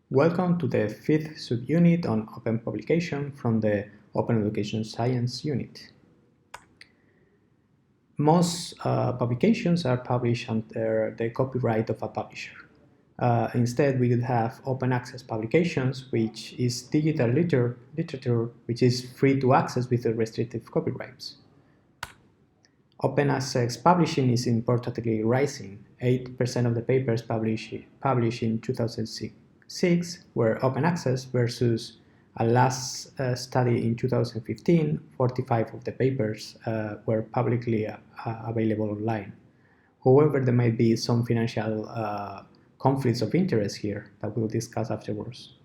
Welcome to the fifth subunit on open publication from the Open Education Science unit. Most publications are published under the copyright of a publisher. Instead, we would have open access publications, which is digital literature which is free to access with restrictive copyrights. Open access publishing is importantly rising. 8% of the papers published in 2006 were open access versus a last study in 2015, 45 of the papers were publicly available online. However, there might be some financial conflicts of interest here that we'll discuss afterwards.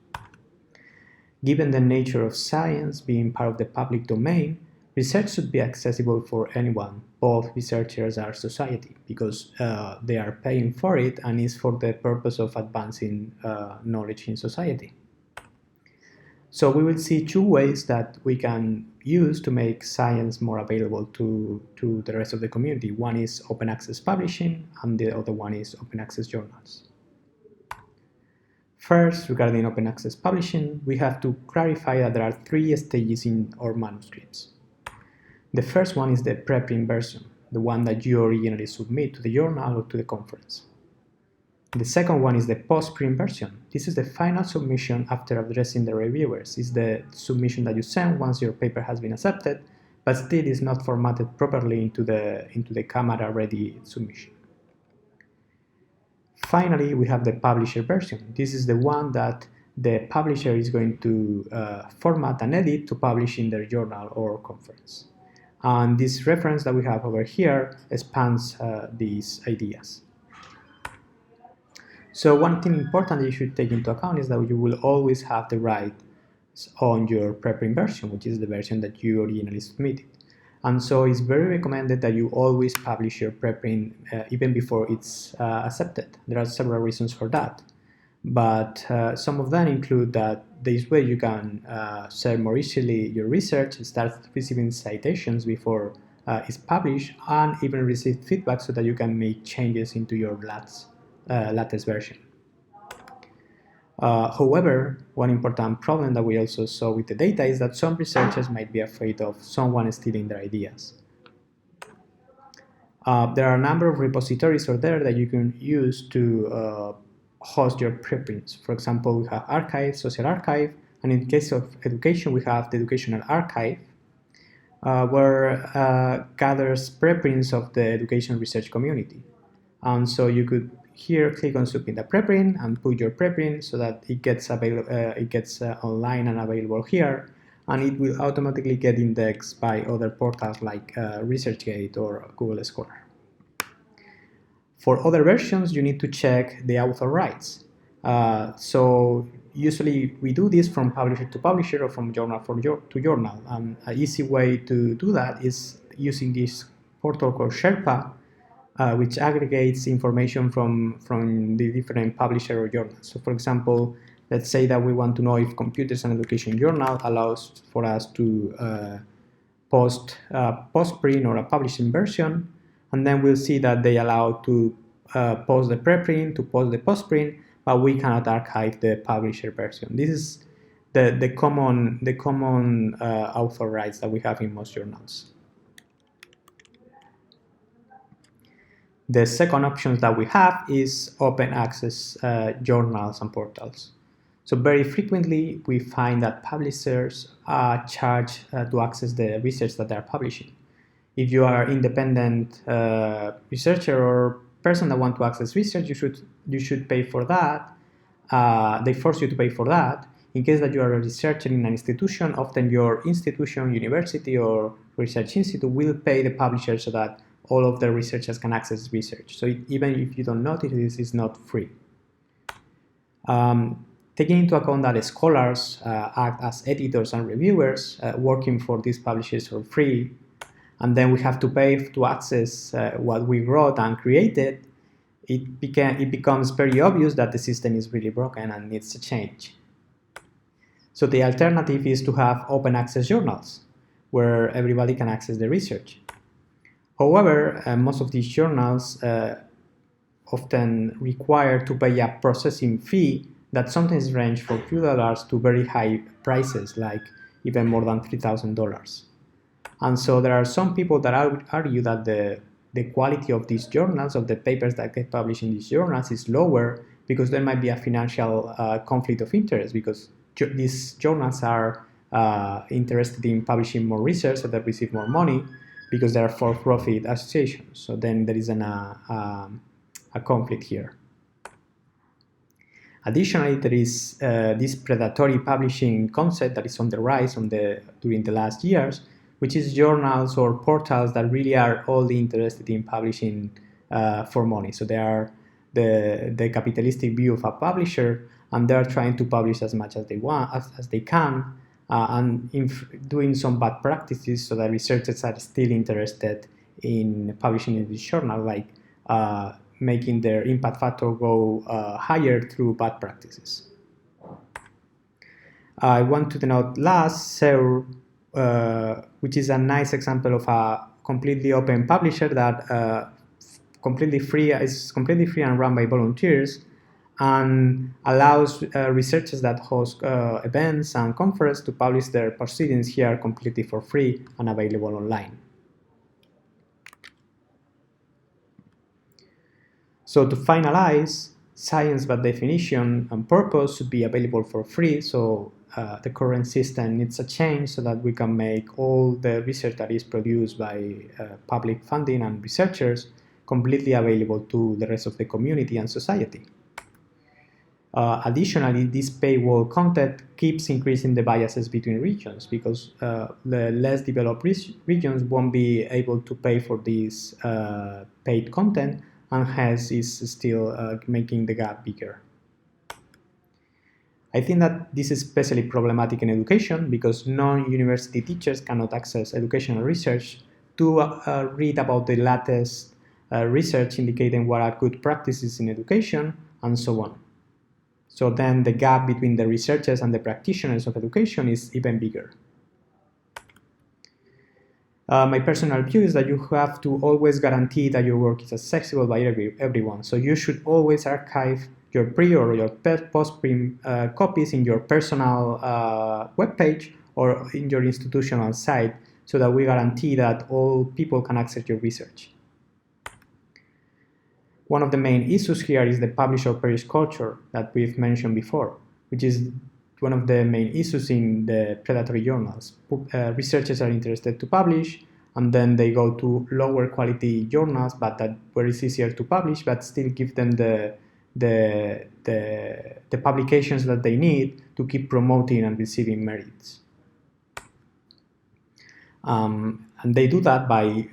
Given the nature of science being part of the public domain, research should be accessible for anyone, both researchers and society, because they are paying for it and it's for the purpose of advancing knowledge in society. So we will see two ways that we can use to make science more available to the rest of the community. One is open access publishing and the other one is open access journals. First, regarding open access publishing, we have to clarify that there are three stages in our manuscripts. The first one is the preprint version, the one that you originally submit to the journal or to the conference. The second one is the postprint version. This is the final submission after addressing the reviewers. It's the submission that you send once your paper has been accepted, but still is not formatted properly into the camera-ready submission. Finally, we have the publisher version. This is the one that the publisher is going to format and edit to publish in their journal or conference. And this reference that we have over here expands these ideas. So one thing important that you should take into account is that you will always have the rights on your preprint version, which is the version that you originally submitted. And so it's very recommended that you always publish your preprint even before it's accepted. There are several reasons for that. But some of them include that this way you can share more easily your research, start receiving citations before it's published, and even receive feedback so that you can make changes into your latest version. However, one important problem that we also saw with the data is that some researchers might be afraid of someone stealing their ideas. There are a number of repositories out there that you can use to host your preprints. For example, we have Archive, Social Archive, and in case of education, we have the Educational Archive, where gathers preprints of the education research community. And so you could here click on submit a preprint and put your preprint so that it gets online and available here, and it will automatically get indexed by other portals like ResearchGate or Google Scholar. For other versions, you need to check the author rights. So usually we do this from publisher to publisher or from journal to journal. And an easy way to do that is using this portal called Sherpa, which aggregates information from the different publisher or journals. So for example, let's say that we want to know if Computers and Education Journal allows for us to post a postprint or a publishing version. And then we'll see that they allow to post the preprint, to post the postprint, but we cannot archive the publisher version. This is the common author rights that we have in most journals. The second option that we have is open access journals and portals. So very frequently we find that publishers charge to access the research that they are publishing. If you are independent researcher or person that want to access research, you should pay for that. They force you to pay for that. In case that you are a researcher in an institution, often your institution, university, or research institute will pay the publisher so that all of the researchers can access research. So even if you don't notice, this is not free. Taking into account that scholars act as editors and reviewers working for these publishers for free, and then we have to pay to access what we wrote and created, it becomes very obvious that the system is really broken and needs a change. So the alternative is to have open access journals, where everybody can access the research. However, most of these journals often require to pay a processing fee that sometimes range from few dollars to very high prices, like even more than $3,000. And so there are some people that would argue that the quality of these journals, of the papers that get published in these journals, is lower because there might be a financial conflict of interest, because these journals are interested in publishing more research so they receive more money because they are for-profit associations. So then there is a conflict here. Additionally, there is this predatory publishing concept that is on the rise during the last years, which is journals or portals that really are only interested in publishing for money. So they are the capitalistic view of a publisher, and they're trying to publish as much as they want, as they can, and doing some bad practices so that researchers are still interested in publishing in this journal, like making their impact factor go higher through bad practices. I want to denote last SEUR, which is a nice example of a completely open publisher that is completely free and run by volunteers, and allows researchers that host events and conferences to publish their proceedings here completely for free and available online. So to finalize, science by definition and purpose should be available for free. So the current system needs a change so that we can make all the research that is produced by public funding and researchers completely available to the rest of the community and society. Additionally, this paywall content keeps increasing the biases between regions, because the less developed regions won't be able to pay for this paid content, and hence is still making the gap bigger. I think that this is especially problematic in education because non-university teachers cannot access educational research to read about the latest research indicating what are good practices in education and so on. So then the gap between the researchers and the practitioners of education is even bigger. My personal view is that you have to always guarantee that your work is accessible by everyone. So you should always archive your pre or your post-print copies in your personal webpage or in your institutional site, so that we guarantee that all people can access your research. One of the main issues here is the publish or perish culture that we've mentioned before, which is one of the main issues in the predatory journals. Researchers are interested to publish, and then they go to lower quality journals, but where it's easier to publish, but still give them the publications that they need to keep promoting and receiving merits. And they do that by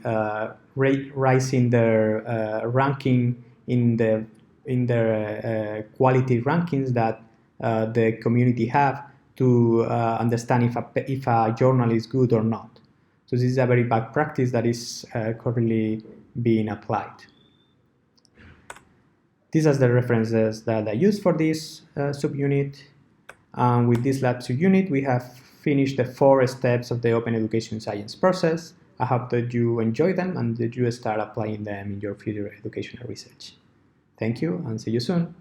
raising their ranking in their quality rankings that the community have to understand if a journal is good or not. So this is a very bad practice that is currently being applied. These are the references that I used for this subunit. With this lab subunit, we have finished the 4 steps of the open education science process. I hope that you enjoy them and that you start applying them in your future educational research. Thank you, and see you soon.